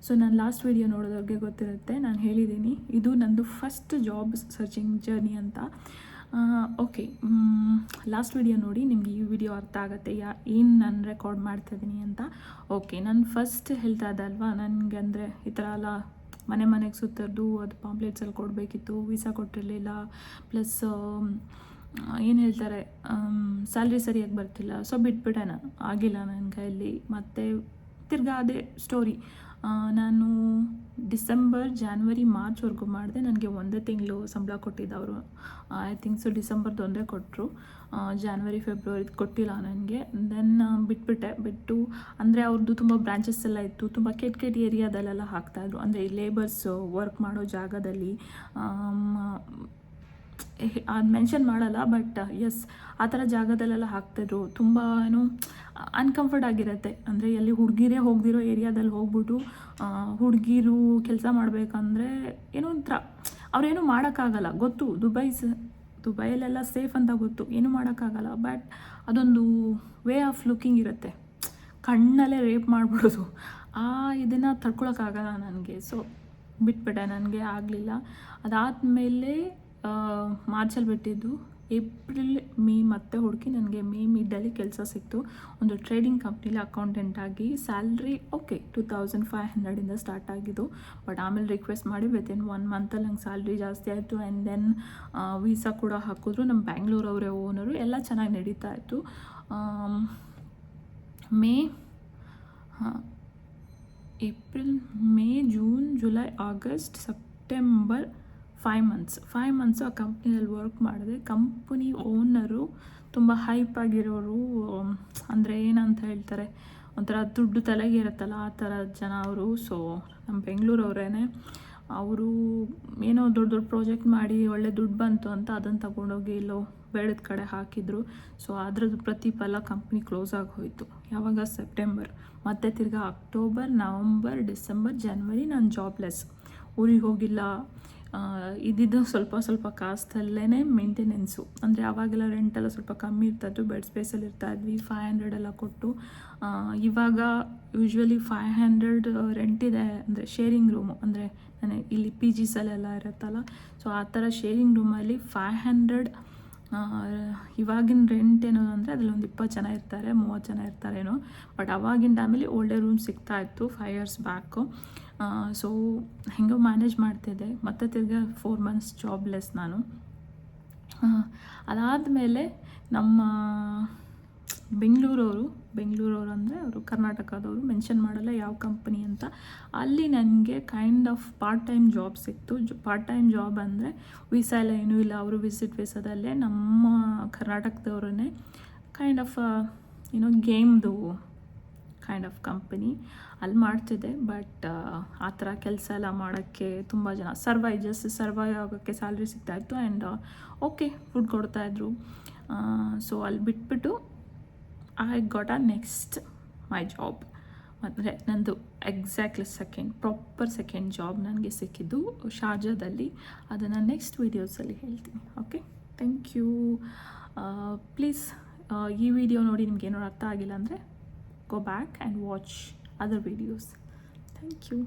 So ನಾನು last video ನೋಡೋದವ್ರಿಗೆ ಗೊತ್ತಿರುತ್ತೆ, ನಾನು ಹೇಳಿದ್ದೀನಿ ಇದು ನಂದು ಫಸ್ಟ್ ಜಾಬ್ ಸರ್ಚಿಂಗ್ ಜರ್ನಿ ಅಂತ. ಓಕೆ, ಲಾಸ್ಟ್ ವಿಡಿಯೋ ನೋಡಿ ನಿಮಗೆ ಈ ವಿಡಿಯೋ ಅರ್ಥ ಆಗುತ್ತೆ ಏನು ನಾನು ರೆಕಾರ್ಡ್ ಮಾಡ್ತಾಯಿದ್ದೀನಿ ಅಂತ. ಓಕೆ, ನಾನು ಫಸ್ಟ್ ಹೇಳ್ತಾ ಇದ್ದಲ್ವಾ, ನನಗೆ ಅಂದರೆ ಈ ಥರ ಎಲ್ಲ ಮನೆಗೆ ಸುತ್ತರ್ದು ಅದು ಪಾಂಪ್ಲೆಟ್ಸಲ್ಲಿ ಕೊಡಬೇಕಿತ್ತು, ವೀಸಾ ಕೊಟ್ಟಿರಲಿಲ್ಲ, ಪ್ಲಸ್ ಏನು ಹೇಳ್ತಾರೆ ಸ್ಯಾಲ್ರಿ ಸರಿಯಾಗಿ ಬರ್ತಿಲ್ಲ. ಸೊ ಬಿಟ್ಬಿಟ್ಟೆ, ನಾನು ಆಗಿಲ್ಲ ನನ್ನ ಕೈಯಲ್ಲಿ. ಮತ್ತು ತಿರ್ಗಾ ಅದೇ ಸ್ಟೋರಿ. ನಾನು ಡಿಸೆಂಬರ್, ಜಾನ್ವರಿ, ಮಾರ್ಚ್ವರೆಗೂ ಮಾಡಿದೆ. ನನಗೆ ಒಂದೇ ತಿಂಗಳು ಸಂಬಳ ಕೊಟ್ಟಿದ್ದು ಅವರು. ಐ ಥಿಂಕ್ ಸೊ ಡಿಸೆಂಬರ್ದು ಒಂದೇ ಕೊಟ್ಟರು, ಜಾನ್ವರಿ ಫೆಬ್ರವರಿ ಕೊಟ್ಟಿಲ್ಲ ನನಗೆ. ದೆನ್ ಬಿಟ್ಟು ಅಂದರೆ ಅವ್ರದ್ದು ತುಂಬ ಬ್ರಾಂಚಸ್ ಎಲ್ಲ ಇತ್ತು, ತುಂಬ ಕೆಟ್ಟ ಏರಿಯಾದಲ್ಲೆಲ್ಲ ಹಾಕ್ತಾಯಿದ್ರು. ಅಂದರೆ ಈ ಲೇಬರ್ಸ್ ವರ್ಕ್ ಮಾಡೋ ಜಾಗದಲ್ಲಿ ಅದು ಮೆನ್ಷನ್ ಮಾಡಲ್ಲ, ಬಟ್ ಎಸ್ ಆ ಥರ ಜಾಗದಲ್ಲೆಲ್ಲ ಹಾಕ್ತಿದ್ರು. ತುಂಬ ಏನು ಅನ್ಕಂಫರ್ಟ್ ಆಗಿರುತ್ತೆ. ಅಂದರೆ ಎಲ್ಲಿ ಹುಡುಗಿರೇ ಹೋಗ್ದಿರೋ ಏರಿಯಾದಲ್ಲಿ ಹೋಗ್ಬಿಟ್ಟು ಹುಡುಗಿರು ಕೆಲಸ ಮಾಡಬೇಕಂದ್ರೆ ಏನೋ ಒಂಥರ ಅವ್ರೇನು ಮಾಡೋಕ್ಕಾಗಲ್ಲ. ಗೊತ್ತು ದುಬೈಯಲ್ಲೆಲ್ಲ ಸೇಫ್ ಅಂತ ಗೊತ್ತು, ಏನೂ ಮಾಡೋಕ್ಕಾಗಲ್ಲ. ಬಟ್ ಅದೊಂದು ವೇ ಆಫ್ ಲುಕ್ಕಿಂಗ್ ಇರುತ್ತೆ, ಕಣ್ಣಲ್ಲೇ ರೇಪ್ ಮಾಡಿಬಿಡೋದು. ಇದನ್ನು ತಡ್ಕೊಳಕ್ಕಾಗಲ್ಲ ನನಗೆ. ಸೊ ಬಿಟ್ಬಿಟ್ಟೆ, ನನಗೆ ಆಗಲಿಲ್ಲ. ಅದಾದಮೇಲೆ ಮಾರ್ಚಲ್ಲಿ ಬಿಟ್ಟಿದ್ದು. ಏಪ್ರಿಲ್, ಮೇ ಮತ್ತೆ ಹುಡುಕಿ ನನಗೆ ಮೇ ಮಿಡ್ಡಲ್ಲಿ ಕೆಲಸ ಸಿಕ್ತು ಒಂದು ಟ್ರೇಡಿಂಗ್ ಕಂಪ್ನಿಲಿ ಅಕೌಂಟೆಂಟಾಗಿ. ಸ್ಯಾಲ್ರಿ ಓಕೆ 2500 ಸ್ಟಾರ್ಟ್ ಆಗಿದ್ದು. ಬಟ್ ಆಮೇಲೆ ರಿಕ್ವೆಸ್ಟ್ ಮಾಡಿ ವಿತಿನ್ 1 ಮಂತಲ್ಲಿ ನಂಗೆ ಸ್ಯಾಲ್ರಿ ಜಾಸ್ತಿ ಆಯಿತು. ಆ್ಯಂಡ್ ದೆನ್ ವೀಸಾ ಕೂಡ ಹಾಕಿದ್ರು. ನಮ್ಮ ಬ್ಯಾಂಗ್ಳೂರವರೇ ಓನರು, ಎಲ್ಲ ಚೆನ್ನಾಗಿ ನಡೀತಾ ಇತ್ತು. April, May, June, July, August, September, 5 months ಆ ಕಂಪ್ನಿಯಲ್ಲಿ ವರ್ಕ್ ಮಾಡಿದೆ. ಕಂಪ್ನಿ ಓನರು ತುಂಬ ಹೈಪ್ ಆಗಿರೋರು, ಅಂದರೆ ಏನಂತ ಹೇಳ್ತಾರೆ, ಒಂಥರ ದುಡ್ಡು ತಲೆಗೆ ಇರುತ್ತಲ್ಲ ಆ ಥರ ಜನ ಅವರು. ಸೊ ನಮ್ಮ ಬೆಂಗಳೂರವರೇ. ಅವರು ಏನೋ ದೊಡ್ಡ ಪ್ರಾಜೆಕ್ಟ್ ಮಾಡಿ ಒಳ್ಳೆ ದುಡ್ಡು ಬಂತು ಅಂತ ಅದನ್ನು ತಗೊಂಡೋಗಿ ಎಲ್ಲೋ ಬೇಡದ ಕಡೆ ಹಾಕಿದರು. ಸೊ ಅದ್ರದ್ದು ಪ್ರತಿಫಲ ಕಂಪ್ನಿ ಕ್ಲೋಸ್ ಆಗಿ ಹೋಯಿತು. ಯಾವಾಗ? ಸೆಪ್ಟೆಂಬರ್. ಮತ್ತು ತಿರ್ಗಾ ಅಕ್ಟೋಬರ್, ನವಂಬರ್, ಡಿಸೆಂಬರ್, ಜನವರಿ ನಾನು ಜಾಬ್ಲೆಸ್, ಊರಿಗೆ ಹೋಗಿಲ್ಲ. ಇದ್ದಿದ್ದು ಸ್ವಲ್ಪ ಕಾಸ್ತಲ್ಲೇ ಮೇಂಟೆನೆನ್ಸು. ಅಂದರೆ ಆವಾಗೆಲ್ಲ ರೆಂಟೆಲ್ಲ ಸ್ವಲ್ಪ ಕಮ್ಮಿ ಇರ್ತಾಯಿತ್ತು, ಬೆಡ್ ಸ್ಪೇಸಲ್ಲಿ ಇರ್ತಾಯಿದ್ವಿ. 500 ಎಲ್ಲ ಕೊಟ್ಟು. ಇವಾಗ ಯೂಶ್ವಲಿ 500 ರೆಂಟಿದೆ. ಅಂದರೆ ಶೇರಿಂಗ್ ರೂಮು, ಅಂದರೆ ನಾನು ಇಲ್ಲಿ PGs ಅಲ್ಲೆಲ್ಲ ಇರುತ್ತಲ್ಲ, ಸೊ ಆ ಥರ ಶೇರಿಂಗ್ ರೂಮಲ್ಲಿ 500. ಇವಾಗಿನ ರೆಂಟ್ ಏನೋ ಅಂದರೆ ಅದರಲ್ಲಿ ಒಂದು 20 ಜನ ಇರ್ತಾರೆ, 30 ಜನ ಇರ್ತಾರೇನೋ. ಬಟ್ ಅವಾಗಿನ ಟೈಮಲ್ಲಿ ಒಳ್ಳೆ ರೂಮ್ ಸಿಗ್ತಾಯಿತ್ತು 5 years ಬ್ಯಾಕು. ಸೊ ಹೆಂಗೋ ಮ್ಯಾನೇಜ್ ಮಾಡ್ತಿದ್ದೆ. ಮತ್ತು ತಿರ್ಗಾ 4 months ಜಾಬ್ಲೆಸ್ ನಾನು. ಅದಾದಮೇಲೆ ನಮ್ಮ ಬೆಂಗಳೂರವರು ಅಂದರೆ ಅವರು ಕರ್ನಾಟಕದವರು, ಮೆನ್ಷನ್ ಮಾಡಲ್ಲ ಯಾವ ಕಂಪನಿ ಅಂತ. ಅಲ್ಲಿ ನನಗೆ kind of part time job ಸಿಕ್ತು. ಪಾರ್ಟ್ ಟೈಮ್ ಜಾಬ್ ಅಂದರೆ ವೀಸಾ ಎಲ್ಲ ಏನೂ ಇಲ್ಲ, ಅವರು ವಿಸಿಟ್ ವೀಸಾದಲ್ಲೇ ನಮ್ಮ ಕರ್ನಾಟಕದವ್ರನ್ನೇ ಕೈಂಡ್ ಆಫ್ ಗೇಮ್ದು ಕೈಂಡ್ ಆಫ್ ಕಂಪನಿ ಅಲ್ಲಿ ಮಾಡ್ತಿದ್ದೆ. ಬಟ್ ಆ ಥರ ಕೆಲಸ ಎಲ್ಲ ಮಾಡೋಕ್ಕೆ ತುಂಬ ಜನ ಸರ್ವೈವ್ ಆಗೋಕ್ಕೆ ಸ್ಯಾಲ್ರಿ ಸಿಗ್ತಾಯಿತ್ತು. ಆ್ಯಂಡ್ ಓಕೆ ಫುಡ್ ಕೊಡ್ತಾಯಿದ್ರು. ಸೊ ಅಲ್ಲಿ ಬಿಟ್ಬಿಟ್ಟು I got next my job. ಅಂದರೆ ನಂದು ಎಕ್ಸಾಕ್ಟ್ಲಿ ಪ್ರಾಪರ್ ಸೆಕೆಂಡ್ ಜಾಬ್ ನನಗೆ ಸಿಕ್ಕಿದ್ದು ಶಾರ್ಜಾದಲ್ಲಿ. ಅದನ್ನು ನೆಕ್ಸ್ಟ್ ವೀಡಿಯೋಸಲ್ಲಿ ಹೇಳ್ತೀನಿ. Okay, thank you. ಪ್ಲೀಸ್ ಈ ವಿಡಿಯೋ ನೋಡಿ ನಿಮ್ಗೆ ಏನೋ ಅರ್ಥ ಆಗಿಲ್ಲ ಅಂದರೆ go back and watch other videos. Thank you.